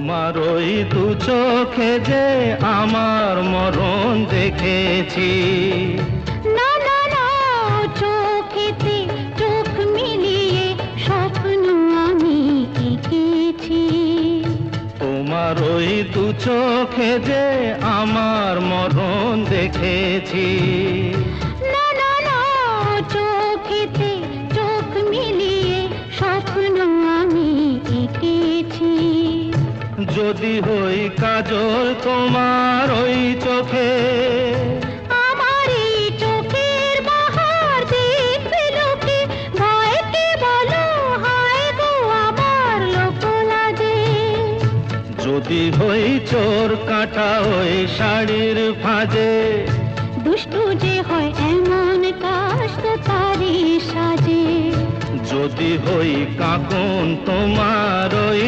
তোমার ওই দু চোখে যে আমার মরণ দেখেছি। না না না, চোখেতে চোখ মিলিয়ে স্বপ্ন আমি এঁকেছি। তোমার ওই দু চোখে যে আমার মরণ দেখেছি। না না না, চোখেতে চোখ মিলিয়ে স্বপ্ন আমি এঁকেছি। যদি হই কাজল তোমার ওই চোখে, আমার এই চোখের বাহার দেখবে লোকে, ভয়কে বলো হায় গো আমার লোক লাজে। যদি হই চোর কাটা ওই শাড়ির ফাঁজে, দুষ্টু যে হয় এমন কাজ তো তারই সাজে। যদি হই কাকুন তোমার ওই